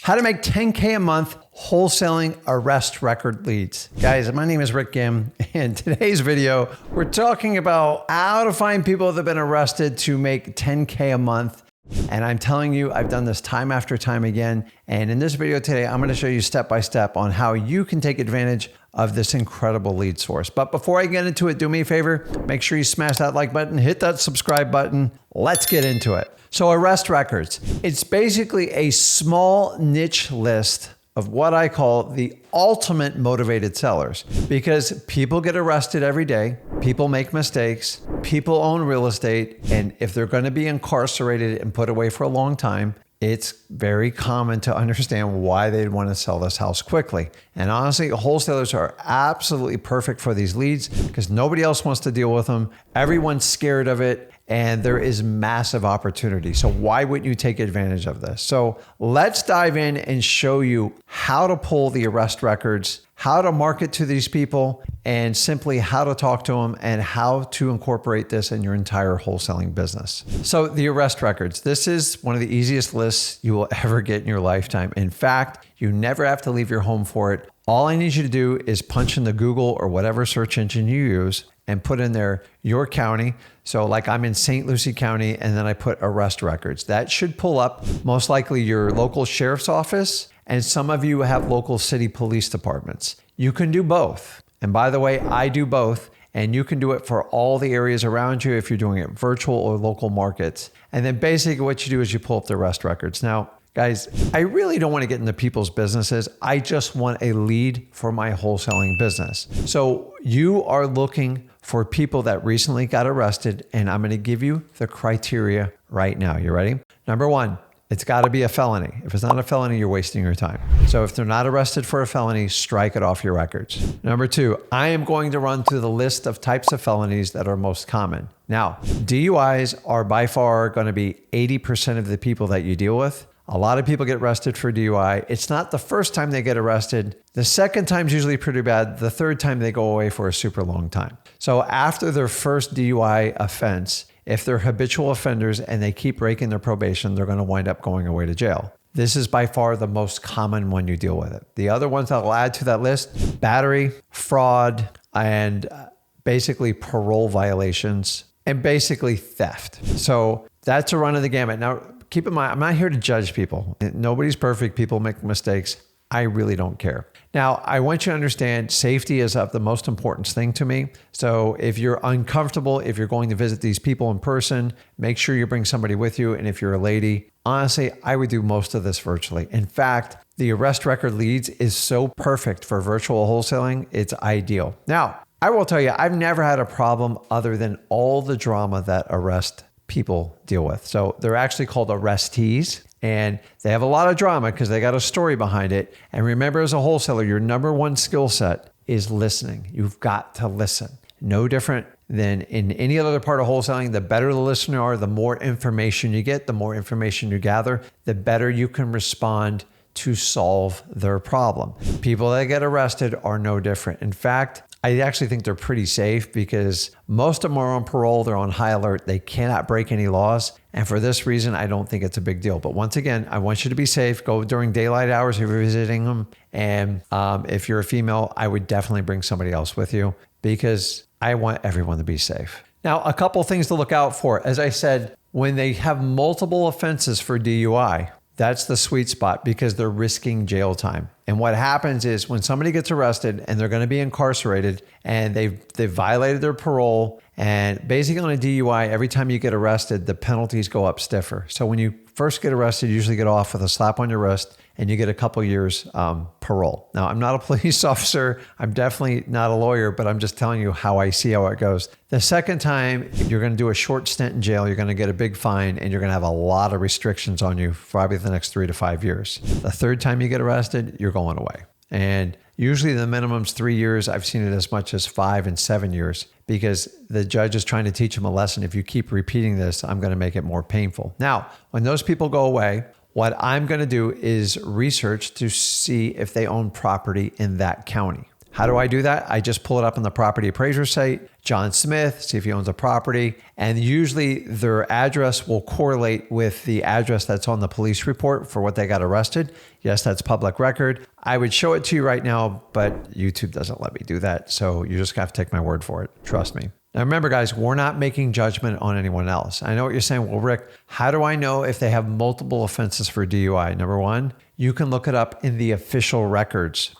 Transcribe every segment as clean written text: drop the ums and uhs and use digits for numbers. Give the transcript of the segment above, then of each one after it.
How to make 10K a month wholesaling arrest record leads. Guys, my name is Rick Ginn, and today's video, we're talking about how to find people that have been arrested to make 10K a month. And I'm telling you, I've done this time after time again. And in this video today, I'm going to show you step by step on how you can take advantage of this incredible lead source. But before I get into it, do me a favor, make sure you smash that like button, hit that subscribe button. Let's get into it. So arrest records, it's basically a small niche list of what I call the ultimate motivated sellers, because people get arrested every day, people make mistakes, people own real estate, and if they're going to be incarcerated and put away for a long time, it's very common to understand why they'd want to sell this house quickly. And honestly, wholesalers are absolutely perfect for these leads because nobody else wants to deal with them. Everyone's scared of it. And there is massive opportunity. So why wouldn't you take advantage of this? So let's dive in and show you how to pull the arrest records, how to market to these people, and simply how to talk to them and how to incorporate this in your entire wholesaling business. So the arrest records, this is one of the easiest lists you will ever get in your lifetime. In fact, you never have to leave your home for it. All I need you to do is punch in the Google or whatever search engine you use and put in there your county. So like I'm in St. Lucie County, and then I put arrest records. That should pull up most likely your local sheriff's office, and some of you have local city police departments. You can do both. And by the way, I do both, and you can do it for all the areas around you if you're doing it virtual or local markets. And then basically what you do is you pull up the arrest records. Now, guys, I really don't want to get into people's businesses. I just want a lead for my wholesaling business. So you are looking for people that recently got arrested, and I'm going to give you the criteria right now. You ready? Number one, it's got to be a felony. If it's not a felony, you're wasting your time. So if they're not arrested for a felony, strike it off your records. Number two, I am going to run through the list of types of felonies that are most common. Now, DUIs are by far going to be 80% of the people that you deal with. A lot of people get arrested for DUI. It's not the first time they get arrested. The second time is usually pretty bad. The third time they go away for a super long time. So after their first DUI offense, if they're habitual offenders and they keep breaking their probation, they're going to wind up going away to jail. This is by far the most common one you deal with it. The other ones that I'll add to that list, battery, fraud, and basically parole violations, and basically theft. So that's a run of the gamut. Now, keep in mind, I'm not here to judge people. Nobody's perfect. People make mistakes. I really don't care. Now, I want you to understand safety is of the most important thing to me. So if you're uncomfortable, if you're going to visit these people in person, make sure you bring somebody with you. And if you're a lady, honestly, I would do most of this virtually. In fact, the arrest record leads is so perfect for virtual wholesaling. It's ideal. Now, I will tell you, I've never had a problem other than all the drama that arrest people deal with. So they're actually called arrestees, and they have a lot of drama because they got a story behind it. And remember, as a wholesaler, your number one skill set is listening. You've got to listen. No different than in any other part of wholesaling. The better the listener are, the more information you get, the more information you gather, the better you can respond to solve their problem. People that get arrested are no different. In fact, I actually think they're pretty safe because most of them are on parole. They're on high alert. They cannot break any laws. And for this reason, I don't think it's a big deal. But once again, I want you to be safe. Go during daylight hours if you're visiting them. And if you're a female, I would definitely bring somebody else with you because I want everyone to be safe. Now, a couple things to look out for. As I said, when they have multiple offenses for DUI, that's the sweet spot because they're risking jail time. And what happens is when somebody gets arrested and they're going to be incarcerated and they've violated their parole, and basically on a DUI, every time you get arrested, the penalties go up stiffer. So when you first get arrested, you usually get off with a slap on your wrist and you get a couple years parole. Now, I'm not a police officer. I'm definitely not a lawyer, but I'm just telling you how I see how it goes. The second time, you're going to do a short stint in jail. You're going to get a big fine, and you're going to have a lot of restrictions on you for probably the next 3 to 5 years. The third time you get arrested, you're going away. And usually the minimum's 3 years. I've seen it as much as 5 and 7 years because the judge is trying to teach them a lesson. If you keep repeating this, I'm going to make it more painful. Now, when those people go away, what I'm going to do is research to see if they own property in that county. How do I do that? I just pull it up on the property appraiser site, John Smith, see if he owns a property. And usually their address will correlate with the address that's on the police report for what they got arrested. Yes, that's public record. I would show it to you right now, but YouTube doesn't let me do that. So you just have to take my word for it. Trust me. Now remember, guys, we're not making judgment on anyone else. I know what you're saying. Well, Rick, how do I know if they have multiple offenses for DUI? Number one, you can look it up in the official records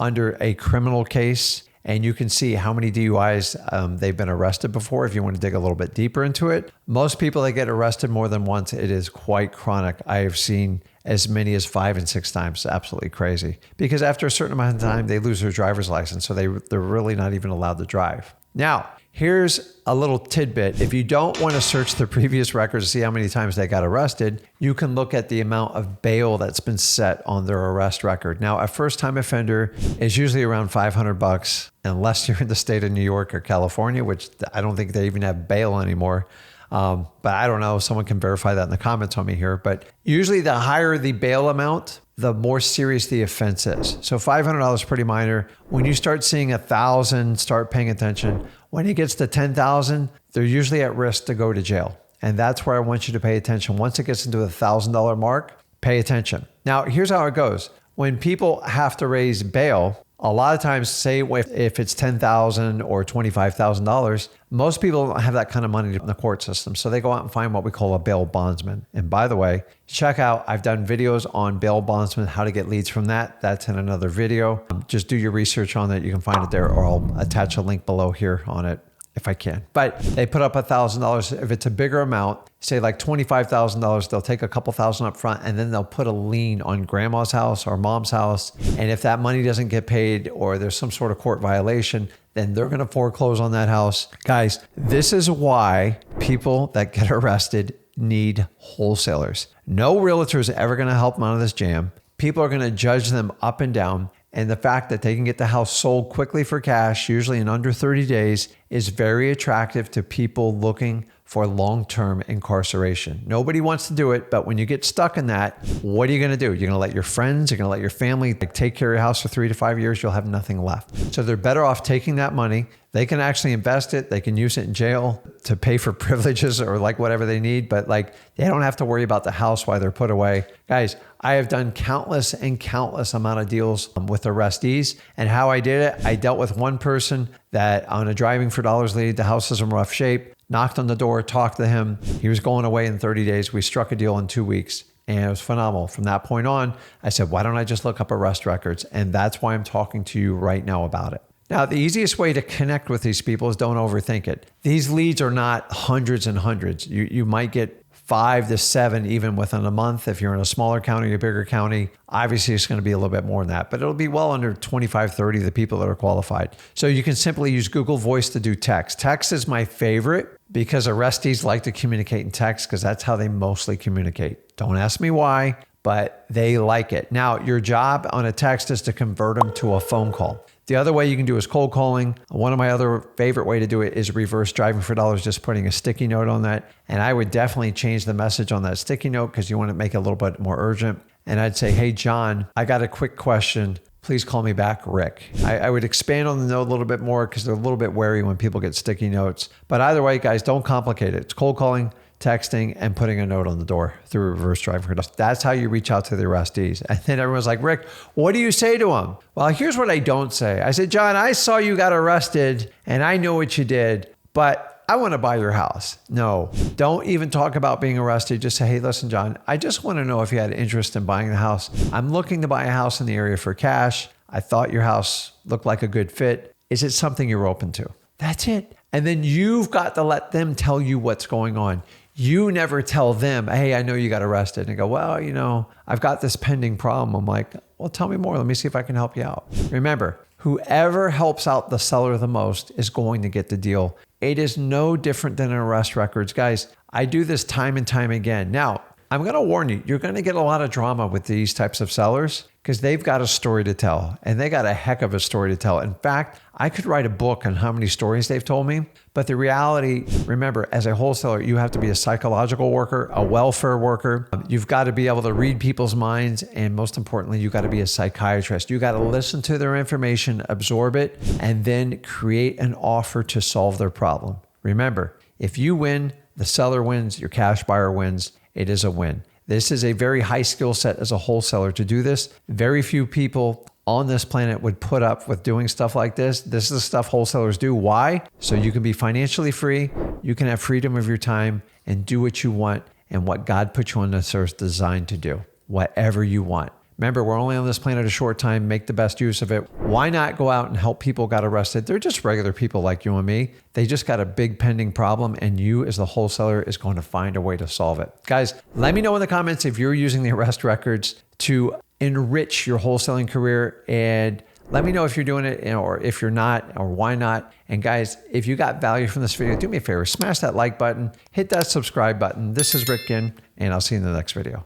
under a criminal case, and you can see how many DUIs they've been arrested before if you want to dig a little bit deeper into it. Most people that get arrested more than once, it is quite chronic. I have seen as many as 5 and 6 times. Absolutely crazy. Because after a certain amount of time, they lose their driver's license, so they're really not even allowed to drive. Now, here's a little tidbit. If you don't want to search the previous records to see how many times they got arrested, you can look at the amount of bail that's been set on their arrest record. Now, a first-time offender is usually around $500, unless you're in the state of New York or California, which I don't think they even have bail anymore. But I don't know. Someone can verify that in the comments on me here. But usually the higher the bail amount, the more serious the offense is. So $500 is pretty minor. When you start seeing 1,000, start paying attention. When it gets to 10,000, they're usually at risk to go to jail. And that's where I want you to pay attention. Once it gets into the $1,000 mark, pay attention. Now, here's how it goes. When people have to raise bail, a lot of times, say if it's $10,000 or $25,000, most people don't have that kind of money in the court system. So they go out and find what we call a bail bondsman. And by the way, check out, I've done videos on bail bondsman, how to get leads from that. That's in another video. Just do your research on that. You can find it there, or I'll attach a link below here on it if I can. But they put up $1,000. If it's a bigger amount, say like $25,000, they'll take a couple thousand up front, and then they'll put a lien on grandma's house or mom's house. And if that money doesn't get paid, or there's some sort of court violation, then they're going to foreclose on that house. Guys, this is why people that get arrested need wholesalers. No realtor is ever going to help them out of this jam. People are going to judge them up and down. And the fact that they can get the house sold quickly for cash, usually in under 30 days, is very attractive to people looking for long-term incarceration. Nobody wants to do it, but when you get stuck in that, what are you going to do? You're going to let your friends, you're going to let your family take care of your house for 3 to 5 years, you'll have nothing left. So they're better off taking that money. They can actually invest it. They can use it in jail to pay for privileges or like whatever they need, but like they don't have to worry about the house while they're put away. Guys, I have done countless amount of deals with arrestees, and how I did it, I dealt with one person that on a driving for dollars lead, the house is in rough shape, knocked on the door, talked to him. He was going away in 30 days. We struck a deal in 2 weeks. And it was phenomenal. From that point on, I said, why don't I just look up arrest records? And that's why I'm talking to you right now about it. Now, the easiest way to connect with these people is don't overthink it. These leads are not hundreds and hundreds. You might get 5 to 7 even within a month. If you're in a smaller county or a bigger county, obviously it's going to be a little bit more than that, but it'll be well under 25, 30 of the people that are qualified. So you can simply use Google Voice to do text. Text is my favorite because arrestees like to communicate in text because that's how they mostly communicate. Don't ask me why, but they like it. Now, your job on a text is to convert them to a phone call. The other way you can do is cold calling. One of my other favorite way to do it is reverse driving for dollars, just putting a sticky note on that. And I would definitely change the message on that sticky note because you want to make it a little bit more urgent. And I'd say, hey, John, I got a quick question. Please call me back, Rick. I would expand on the note a little bit more because they're a little bit wary when people get sticky notes. But either way, guys, don't complicate it. It's cold calling, texting, and putting a note on the door through reverse driving for dollars. That's how you reach out to the arrestees. And then everyone's like, Rick, what do you say to them? Well, here's what I don't say. I said, John, I saw you got arrested and I know what you did, but I want to buy your house. No, don't even talk about being arrested. Just say, hey, listen, John, I just want to know if you had interest in buying the house. I'm looking to buy a house in the area for cash. I thought your house looked like a good fit. Is it something you're open to? That's it. And then you've got to let them tell you what's going on. You never tell them, hey, I know you got arrested. And they go, well, you know, I've got this pending problem. I'm like, well, tell me more. Let me see if I can help you out. Remember, whoever helps out the seller the most is going to get the deal. It is no different than arrest records. Guys, I do this time and time again. Now, I'm going to warn you, you're going to get a lot of drama with these types of sellers because they've got a story to tell, and they got a heck of a story to tell. In fact, I could write a book on how many stories they've told me. But the reality, remember, as a wholesaler, you have to be a psychological worker, a welfare worker. You've got to be able to read people's minds. And most importantly, you've got to be a psychiatrist. You got to listen to their information, absorb it, and then create an offer to solve their problem. Remember, if you win, the seller wins, your cash buyer wins. It is a win. This is a very high skill set as a wholesaler to do this. Very few people on this planet would put up with doing stuff like this. This is the stuff wholesalers do. Why? So you can be financially free, you can have freedom of your time, and do what you want and what God put you on this earth designed to do, whatever you want. Remember, we're only on this planet a short time. Make the best use of it. Why not go out and help people got arrested? They're just regular people like you and me. They just got a big pending problem, and you as the wholesaler is going to find a way to solve it. Guys, let me know in the comments if you're using the arrest records to enrich your wholesaling career, and let me know if you're doing it or if you're not, or why not. And guys, if you got value from this video, do me a favor, smash that like button, hit that subscribe button. This is Rick Ginn, and I'll see you in the next video.